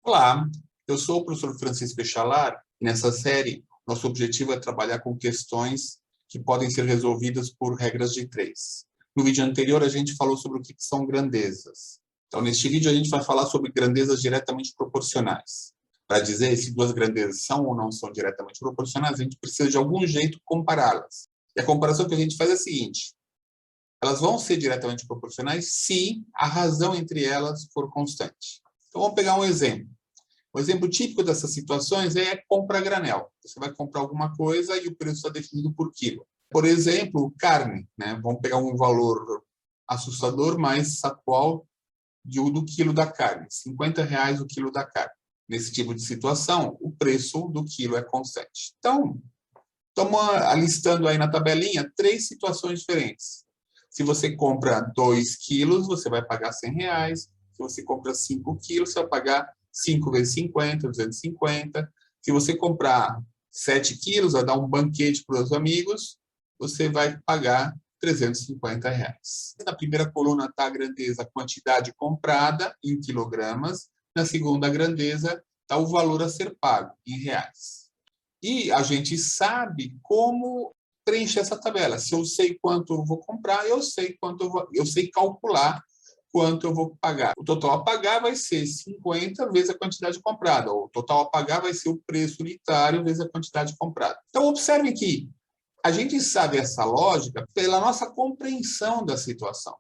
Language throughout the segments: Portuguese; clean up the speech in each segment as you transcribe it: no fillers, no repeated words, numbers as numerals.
Olá, eu sou o professor Francisco Echalar e nessa série nosso objetivo é trabalhar com questões que podem ser resolvidas por regras de três. No vídeo anterior a gente falou sobre o que são grandezas. Então neste vídeo a gente vai falar sobre grandezas diretamente proporcionais. Para dizer se duas grandezas são ou não são diretamente proporcionais, a gente precisa de algum jeito compará-las. E a comparação que a gente faz é a seguinte: elas vão ser diretamente proporcionais se a razão entre elas for constante. Então vamos pegar um exemplo. O exemplo típico dessas situações é compra a granel. Você vai comprar alguma coisa e o preço está definido por quilo. Por exemplo, carne, né? Vamos pegar um valor assustador, mas atual do quilo da carne. R$ 50 o quilo da carne. Nesse tipo de situação, o preço do quilo é constante. Então, estamos alistando aí na tabelinha três situações diferentes. Se você compra 2 quilos, você vai pagar R$ 100. Se você compra 5 quilos, você vai pagar 5 vezes 50, 250. Se você comprar 7 quilos, vai dar um banquete para os amigos, você vai pagar R$ 350. Na primeira coluna está a grandeza, a quantidade comprada em quilogramas. Na segunda grandeza está o valor a ser pago em reais. E a gente sabe como preencher essa tabela. Se eu sei quanto eu vou comprar, eu sei calcular quanto eu vou pagar. O total a pagar vai ser 50 vezes a quantidade comprada. O total a pagar vai ser o preço unitário vezes a quantidade comprada. Então, observe que a gente sabe essa lógica pela nossa compreensão da situação.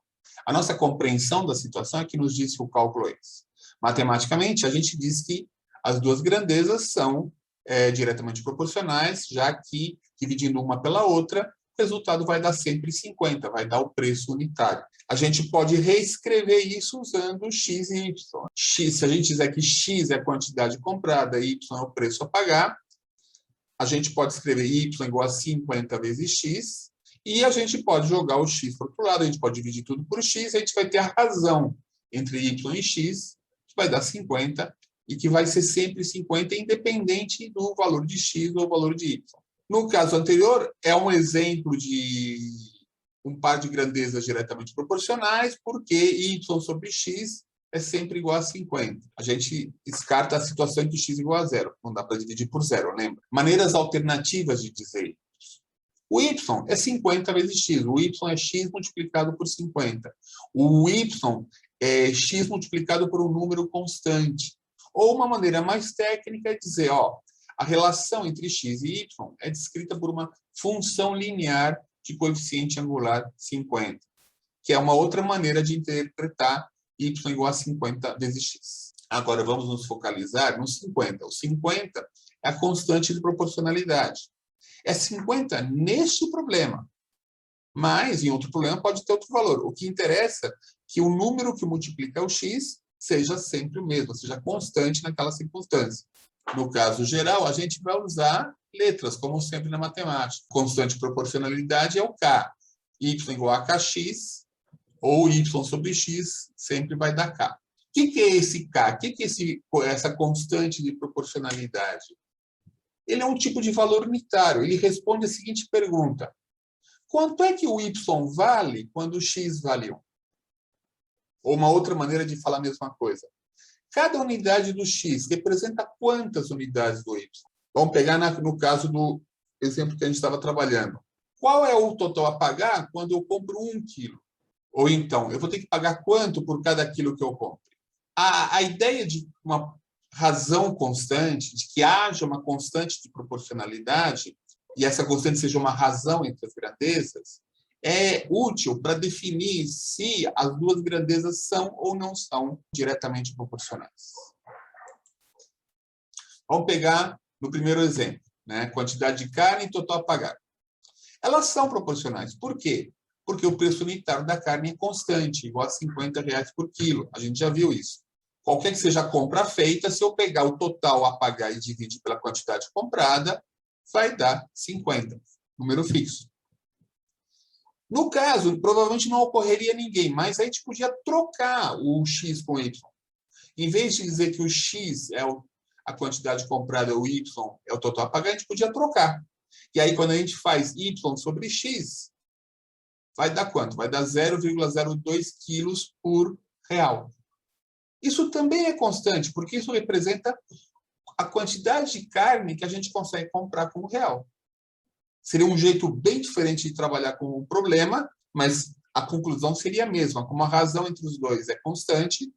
A nossa compreensão da situação é que nos diz que o cálculo é esse. Matematicamente, a gente diz que as duas grandezas são diretamente proporcionais, já que, dividindo uma pela outra, o resultado vai dar sempre 50, vai dar o preço unitário. A gente pode reescrever isso usando x e y. X, se a gente dizer que x é a quantidade comprada e y é o preço a pagar, a gente pode escrever y igual a 50 vezes x, e a gente pode jogar o x para o outro lado, a gente pode dividir tudo por x, e a gente vai ter a razão entre y e x, que vai dar 50, e que vai ser sempre 50, independente do valor de x ou valor de y. No caso anterior, é um exemplo de um par de grandezas diretamente proporcionais, porque y sobre x é sempre igual a 50. A gente descarta a situação em que x é igual a zero. Não dá para dividir por zero, lembra? Maneiras alternativas de dizer isso. O y é 50 vezes x. O y é x multiplicado por 50. O y é x multiplicado por um número constante. Ou uma maneira mais técnica é dizer, a relação entre x e y é descrita por uma função linear de coeficiente angular 50, que é uma outra maneira de interpretar y igual a 50 vezes x. Agora vamos nos focalizar no 50. O 50 é a constante de proporcionalidade. É 50 neste problema, mas em outro problema pode ter outro valor. O que interessa é que o número que multiplica o x seja sempre o mesmo, seja constante naquela circunstância. No caso geral, a gente vai usar letras, como sempre na matemática. Constante de proporcionalidade é o k. Y igual a kx, ou y sobre x, sempre vai dar k. O que é esse k? O que é essa constante de proporcionalidade? Ele é um tipo de valor unitário. Ele responde a seguinte pergunta: quanto é que o y vale quando o x vale 1? Ou uma outra maneira de falar a mesma coisa: cada unidade do x representa quantas unidades do y? Vamos pegar no caso do exemplo que a gente estava trabalhando. Qual é o total a pagar quando eu compro 1 quilo? Ou então, eu vou ter que pagar quanto por cada quilo que eu compro? A ideia de uma razão constante, de que haja uma constante de proporcionalidade, e essa constante seja uma razão entre as grandezas, é útil para definir se as duas grandezas são ou não são diretamente proporcionais. Vamos pegar no primeiro exemplo, né? Quantidade de carne e total a pagar. Elas são proporcionais. Por quê? Porque o preço unitário da carne é constante, igual a R$ 50 por quilo. A gente já viu isso. Qualquer que seja a compra feita, se eu pegar o total a pagar e dividir pela quantidade comprada, vai dar 50, número fixo. No caso, provavelmente não ocorreria ninguém, mas a gente podia trocar o x com y. Em vez de dizer que o x é a quantidade comprada, o y é o total a pagar, a gente podia trocar. E aí, quando a gente faz y sobre x, vai dar quanto? Vai dar 0,02 quilos por real. Isso também é constante, porque isso representa a quantidade de carne que a gente consegue comprar como real. Seria um jeito bem diferente de trabalhar com o problema, mas a conclusão seria a mesma. Como a razão entre os dois é constante,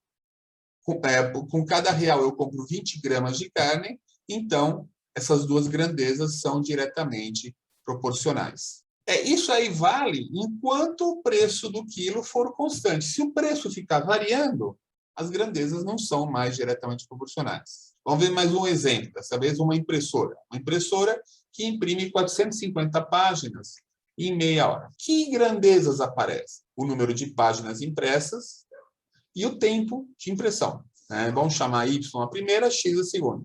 com cada real eu compro 20 gramas de carne, então essas duas grandezas são diretamente proporcionais. Isso aí vale enquanto o preço do quilo for constante. Se o preço ficar variando, as grandezas não são mais diretamente proporcionais. Vamos ver mais um exemplo, dessa vez uma impressora. Uma impressora que imprime 450 páginas em meia hora. Que grandezas aparecem? O número de páginas impressas e o tempo de impressão. Vamos chamar Y a primeira, X a segunda.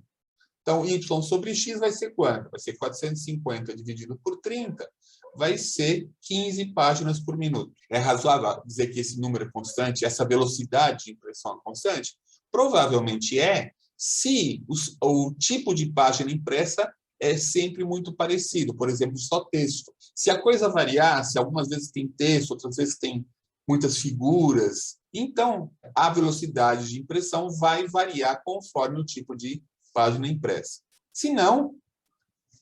Então, Y sobre X vai ser quanto? Vai ser 450 dividido por 30, vai ser 15 páginas por minuto. É razoável dizer que esse número é constante, essa velocidade de impressão é constante? Provavelmente é, se o tipo de página impressa é sempre muito parecido. Por exemplo, só texto. Se a coisa variar, se algumas vezes tem texto, outras vezes tem muitas figuras, então a velocidade de impressão vai variar conforme o tipo de página impressa. Se não,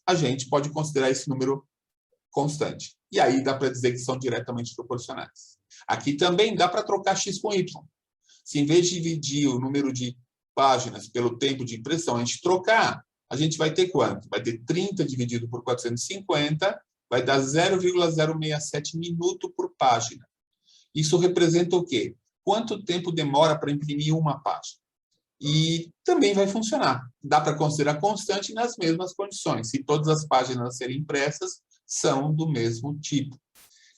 a gente pode considerar esse número constante. E aí dá para dizer que são diretamente proporcionais. Aqui também dá para trocar X com Y. Se em vez de dividir o número de páginas pelo tempo de impressão, a gente trocar, a gente vai ter quanto? Vai ter 30 dividido por 450, vai dar 0,067 minuto por página. Isso representa o quê? Quanto tempo demora para imprimir uma página? E também vai funcionar. Dá para considerar constante nas mesmas condições, se todas as páginas a serem impressas são do mesmo tipo.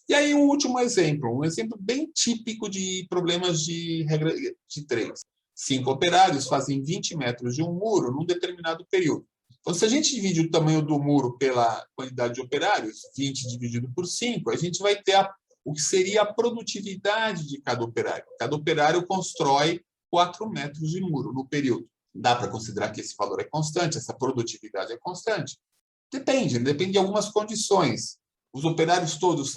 E aí um último exemplo, um exemplo bem típico de problemas de regra de 3. 5 operários fazem 20 metros de um muro num determinado período. Então, se a gente divide o tamanho do muro pela quantidade de operários, 20 dividido por 5, a gente vai ter o que seria a produtividade de cada operário. Cada operário constrói 4 metros de muro no período. Dá para considerar que esse valor é constante, essa produtividade é constante? Depende de algumas condições. Os operários todos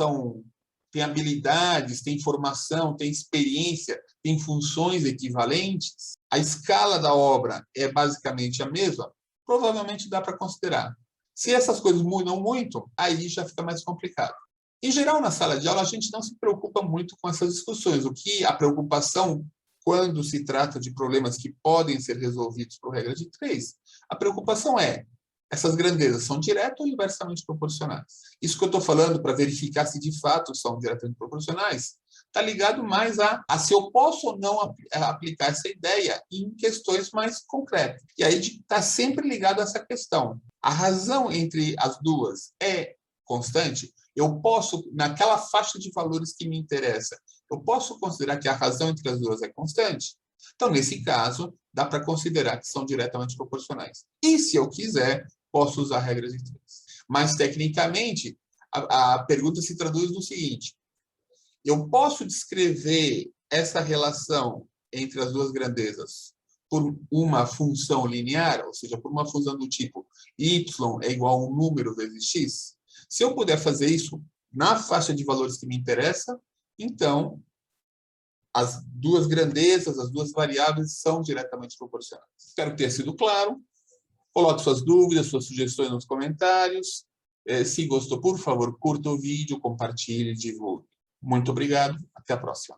têm habilidades, têm formação, têm experiência, têm funções equivalentes. A escala da obra é basicamente a mesma, provavelmente dá para considerar. Se essas coisas mudam muito, aí já fica mais complicado. Em geral, na sala de aula, a gente não se preocupa muito com essas discussões. O que a preocupação, quando se trata de problemas que podem ser resolvidos por regra de 3, a preocupação é: essas grandezas são diretas ou inversamente proporcionais? Isso que eu estou falando para verificar se de fato são diretamente proporcionais está ligado mais a se eu posso ou não aplicar essa ideia em questões mais concretas. E aí está sempre ligado a essa questão. A razão entre as duas é constante? Eu posso, naquela faixa de valores que me interessa, eu posso considerar que a razão entre as duas é constante? Então, nesse caso, dá para considerar que são diretamente proporcionais. E, se eu quiser, posso usar a regra de 3. Mas, tecnicamente, a pergunta se traduz no seguinte: eu posso descrever essa relação entre as duas grandezas por uma função linear, ou seja, por uma função do tipo y é igual a um número vezes x? Se eu puder fazer isso na faixa de valores que me interessa, então as duas grandezas, as duas variáveis são diretamente proporcionais. Espero que tenha sido claro. Coloque suas dúvidas, suas sugestões nos comentários. Se gostou, por favor, curta o vídeo, compartilhe, divulgue. Muito obrigado. Até a próxima.